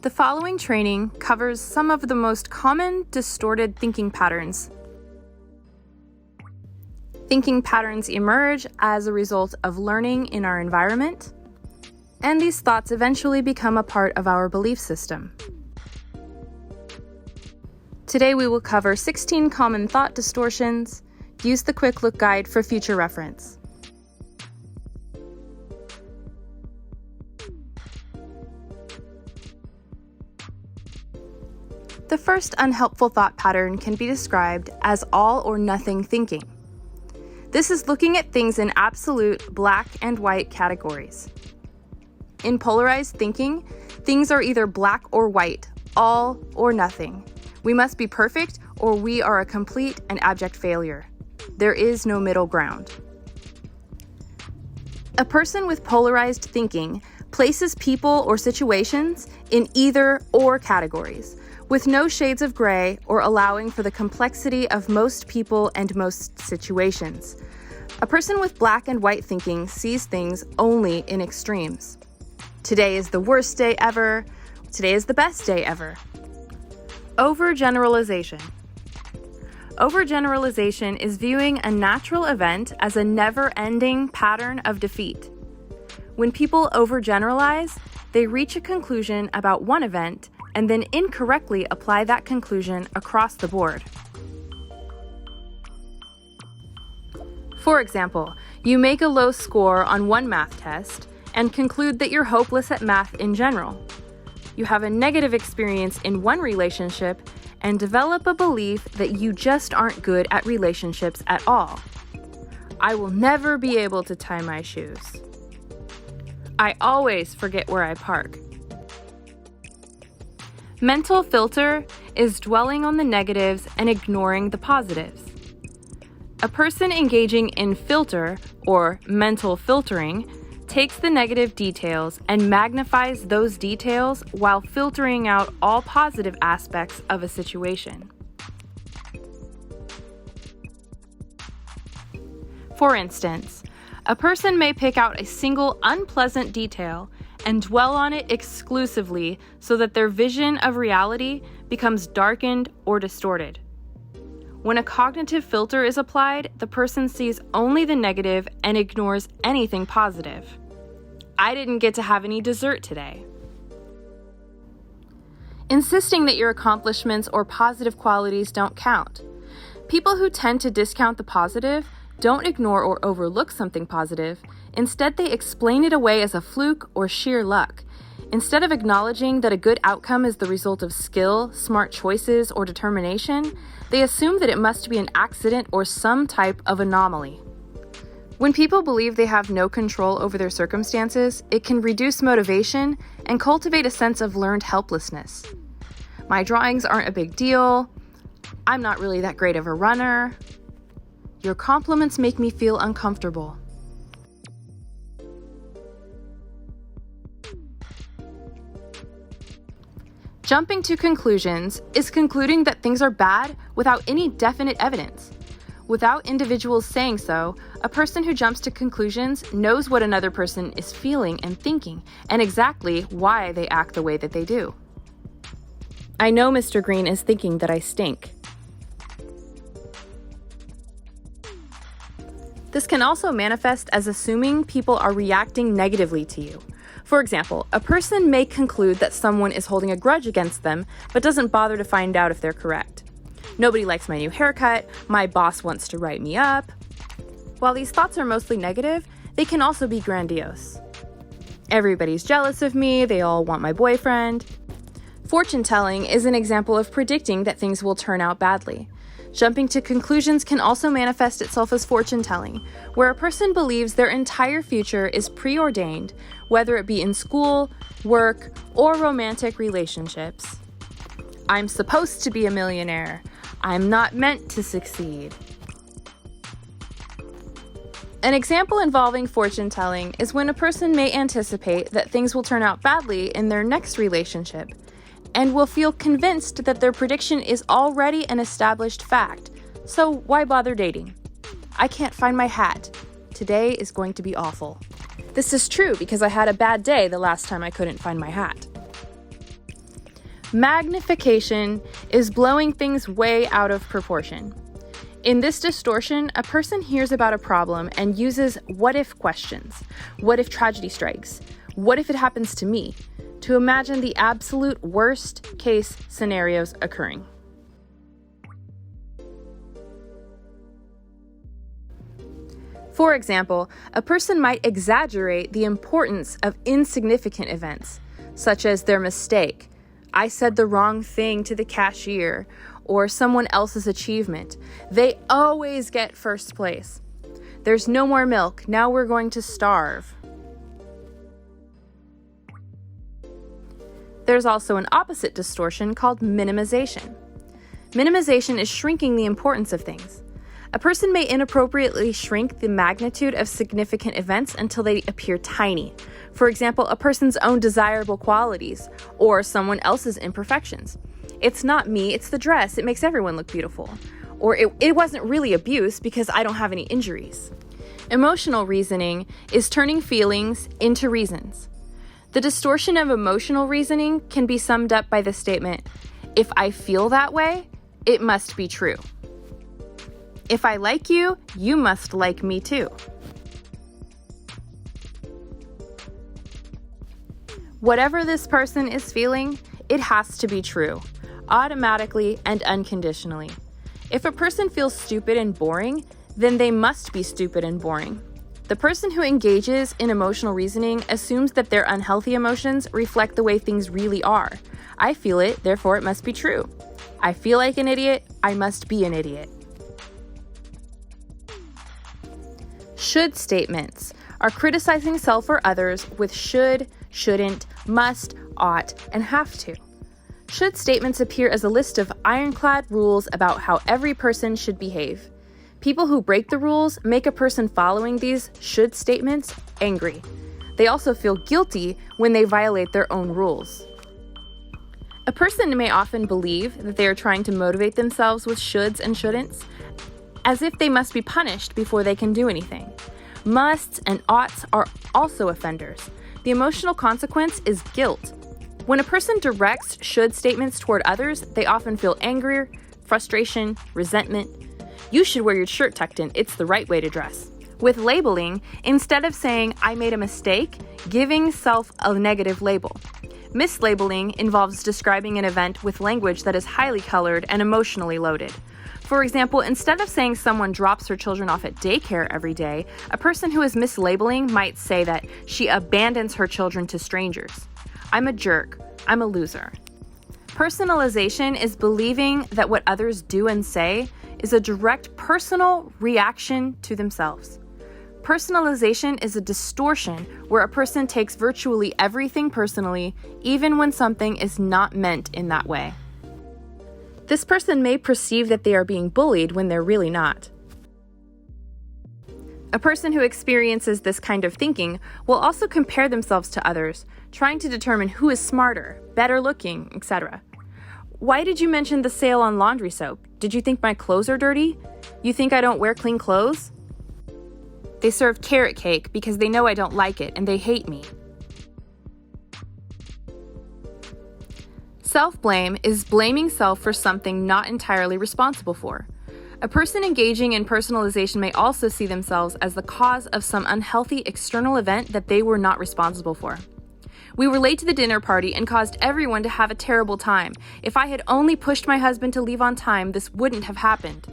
The following training covers some of the most common distorted thinking patterns. Thinking patterns emerge as a result of learning in our environment, and these thoughts eventually become a part of our belief system. Today we will cover 16 common thought distortions. Use the Quick Look Guide for future reference. The first unhelpful thought pattern can be described as all or nothing thinking. This is looking at things in absolute black and white categories. In polarized thinking, things are either black or white, all or nothing. We must be perfect or we are a complete and abject failure. There is no middle ground. A person with polarized thinking places people or situations in either or categories, with no shades of gray or allowing for the complexity of most people and most situations. A person with black and white thinking sees things only in extremes. Today is the worst day ever. Today is the best day ever. Overgeneralization. Overgeneralization is viewing a natural event as a never-ending pattern of defeat. When people overgeneralize, they reach a conclusion about one event and then incorrectly apply that conclusion across the board. For example, you make a low score on one math test and conclude that you're hopeless at math in general. You have a negative experience in one relationship and develop a belief that you just aren't good at relationships at all. I will never be able to tie my shoes. I always forget where I park. Mental filter is dwelling on the negatives and ignoring the positives. A person engaging in filter, or mental filtering, takes the negative details and magnifies those details while filtering out all positive aspects of a situation. For instance, a person may pick out a single unpleasant detail and dwell on it exclusively so that their vision of reality becomes darkened or distorted. When a cognitive filter is applied, the person sees only the negative and ignores anything positive. I didn't get to have any dessert today. Insisting that your accomplishments or positive qualities don't count. People who tend to discount the positive don't ignore or overlook something positive. Instead, they explain it away as a fluke or sheer luck. Instead of acknowledging that a good outcome is the result of skill, smart choices, or determination, they assume that it must be an accident or some type of anomaly. When people believe they have no control over their circumstances, it can reduce motivation and cultivate a sense of learned helplessness. My drawings aren't a big deal. I'm not really that great of a runner. Your compliments make me feel uncomfortable. Jumping to conclusions is concluding that things are bad without any definite evidence. Without individuals saying so, a person who jumps to conclusions knows what another person is feeling and thinking, and exactly why they act the way that they do. I know Mr. Green is thinking that I stink. This can also manifest as assuming people are reacting negatively to you. For example, a person may conclude that someone is holding a grudge against them, but doesn't bother to find out if they're correct. Nobody likes my new haircut, my boss wants to write me up. While these thoughts are mostly negative, they can also be grandiose. Everybody's jealous of me, they all want my boyfriend. Fortune telling is an example of predicting that things will turn out badly. Jumping to conclusions can also manifest itself as fortune telling, where a person believes their entire future is preordained, whether it be in school, work, or romantic relationships. I'm supposed to be a millionaire. I'm not meant to succeed. An example involving fortune telling is when a person may anticipate that things will turn out badly in their next relationship, and will feel convinced that their prediction is already an established fact. So why bother dating? I can't find my hat. Today is going to be awful. This is true because I had a bad day the last time I couldn't find my hat. Magnification is blowing things way out of proportion. In this distortion, a person hears about a problem and uses what-if questions. What if tragedy strikes? What if it happens to me? To imagine the absolute worst-case scenarios occurring. For example, a person might exaggerate the importance of insignificant events, such as their mistake, I said the wrong thing to the cashier, or someone else's achievement. They always get first place. There's no more milk, now we're going to starve. There's also an opposite distortion called minimization. Minimization is shrinking the importance of things. A person may inappropriately shrink the magnitude of significant events until they appear tiny. For example, a person's own desirable qualities or someone else's imperfections. It's not me, it's the dress. It makes everyone look beautiful. Or it wasn't really abuse because I don't have any injuries. Emotional reasoning is turning feelings into reasons. The distortion of emotional reasoning can be summed up by the statement, if I feel that way, it must be true. If I like you, you must like me too. Whatever this person is feeling, it has to be true, automatically and unconditionally. If a person feels stupid and boring, then they must be stupid and boring. The person who engages in emotional reasoning assumes that their unhealthy emotions reflect the way things really are. I feel it, therefore it must be true. I feel like an idiot, I must be an idiot. Should statements are criticizing self or others with should, shouldn't, must, ought, and have to. Should statements appear as a list of ironclad rules about how every person should behave. People who break the rules make a person following these should statements angry. They also feel guilty when they violate their own rules. A person may often believe that they are trying to motivate themselves with shoulds and shouldn'ts, as if they must be punished before they can do anything. Musts and oughts are also offenders. The emotional consequence is guilt. When a person directs should statements toward others, they often feel anger, frustration, resentment. You should wear your shirt tucked in, it's the right way to dress. With labeling, instead of saying, I made a mistake, giving self a negative label. Mislabeling involves describing an event with language that is highly colored and emotionally loaded. For example, instead of saying someone drops her children off at daycare every day, a person who is mislabeling might say that she abandons her children to strangers. I'm a jerk. I'm a loser. Personalization is believing that what others do and say is a direct personal reaction to themselves. Personalization is a distortion where a person takes virtually everything personally, even when something is not meant in that way. This person may perceive that they are being bullied when they're really not. A person who experiences this kind of thinking will also compare themselves to others, trying to determine who is smarter, better looking, etc. Why did you mention the sale on laundry soap? Did you think my clothes are dirty? You think I don't wear clean clothes? They serve carrot cake because they know I don't like it and they hate me. Self-blame is blaming self for something not entirely responsible for. A person engaging in personalization may also see themselves as the cause of some unhealthy external event that they were not responsible for. We were late to the dinner party and caused everyone to have a terrible time. If I had only pushed my husband to leave on time, this wouldn't have happened.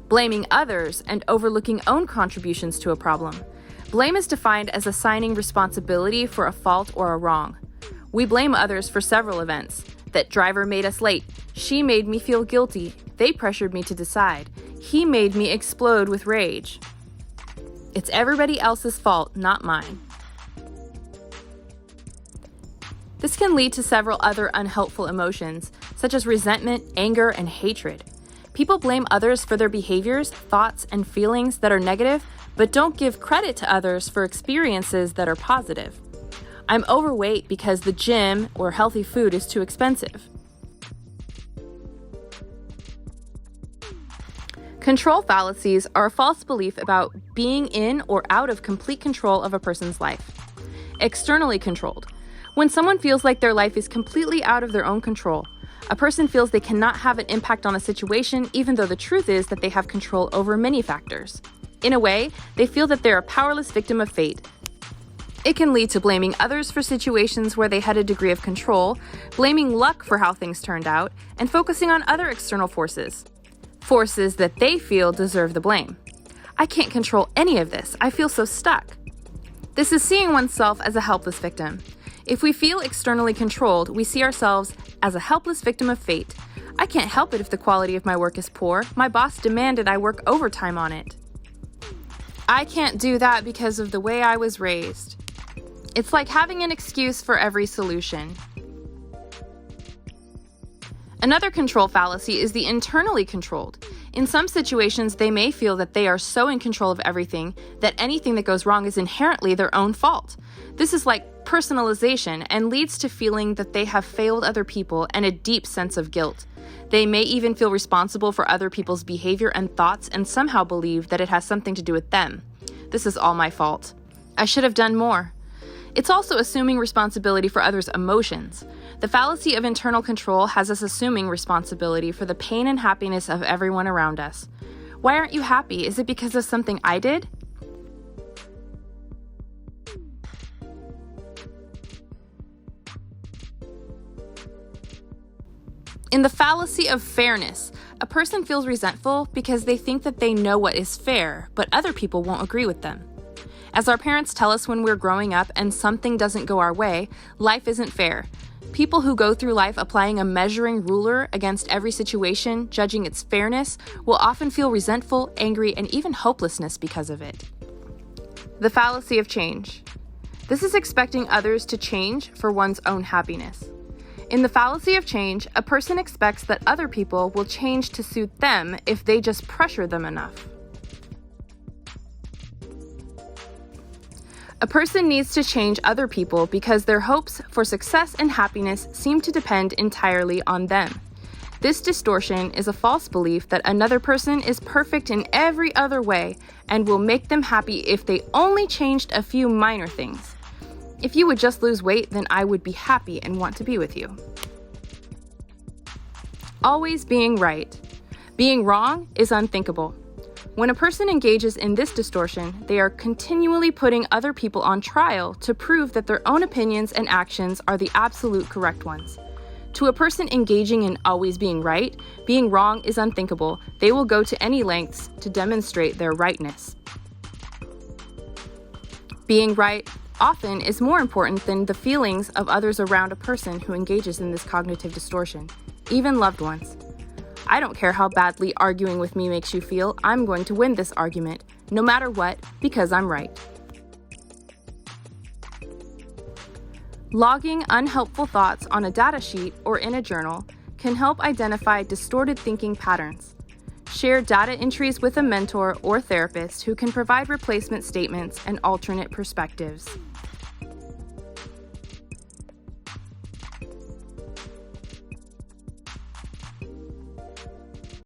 Blaming others and overlooking own contributions to a problem. Blame is defined as assigning responsibility for a fault or a wrong. We blame others for several events. That driver made us late. She made me feel guilty. They pressured me to decide. He made me explode with rage. It's everybody else's fault, not mine. This can lead to several other unhelpful emotions, such as resentment, anger, and hatred. People blame others for their behaviors, thoughts, and feelings that are negative, but don't give credit to others for experiences that are positive. I'm overweight because the gym or healthy food is too expensive. Control fallacies are a false belief about being in or out of complete control of a person's life. Externally controlled. When someone feels like their life is completely out of their own control, a person feels they cannot have an impact on a situation even though the truth is that they have control over many factors. In a way, they feel that they're a powerless victim of fate. It can lead to blaming others for situations where they had a degree of control, blaming luck for how things turned out, and focusing on other external forces that they feel deserve the blame. I can't control any of this. I feel so stuck. This is seeing oneself as a helpless victim. If we feel externally controlled, we see ourselves as a helpless victim of fate. I can't help it if the quality of my work is poor. My boss demanded I work overtime on it. I can't do that because of the way I was raised. It's like having an excuse for every solution. Another control fallacy is the internally controlled. In some situations, they may feel that they are so in control of everything that anything that goes wrong is inherently their own fault. This is like personalization and leads to feeling that they have failed other people and a deep sense of guilt. They may even feel responsible for other people's behavior and thoughts and somehow believe that it has something to do with them. This is all my fault. I should have done more. It's also assuming responsibility for others' emotions. The fallacy of internal control has us assuming responsibility for the pain and happiness of everyone around us. Why aren't you happy? Is it because of something I did? In the fallacy of fairness, a person feels resentful because they think that they know what is fair, but other people won't agree with them. As our parents tell us when we're growing up and something doesn't go our way, life isn't fair. People who go through life applying a measuring ruler against every situation, judging its fairness, will often feel resentful, angry, and even hopelessness because of it. The fallacy of change. This is expecting others to change for one's own happiness. In the fallacy of change, a person expects that other people will change to suit them if they just pressure them enough. A person needs to change other people because their hopes for success and happiness seem to depend entirely on them. This distortion is a false belief that another person is perfect in every other way and will make them happy if they only changed a few minor things. If you would just lose weight, then I would be happy and want to be with you. Always being right. Being wrong is unthinkable. When a person engages in this distortion, they are continually putting other people on trial to prove that their own opinions and actions are the absolute correct ones. To a person engaging in always being right, being wrong is unthinkable. They will go to any lengths to demonstrate their rightness. Being right often is more important than the feelings of others around a person who engages in this cognitive distortion, even loved ones. I don't care how badly arguing with me makes you feel, I'm going to win this argument, no matter what, because I'm right. Logging unhelpful thoughts on a data sheet or in a journal can help identify distorted thinking patterns. Share data entries with a mentor or therapist who can provide replacement statements and alternate perspectives.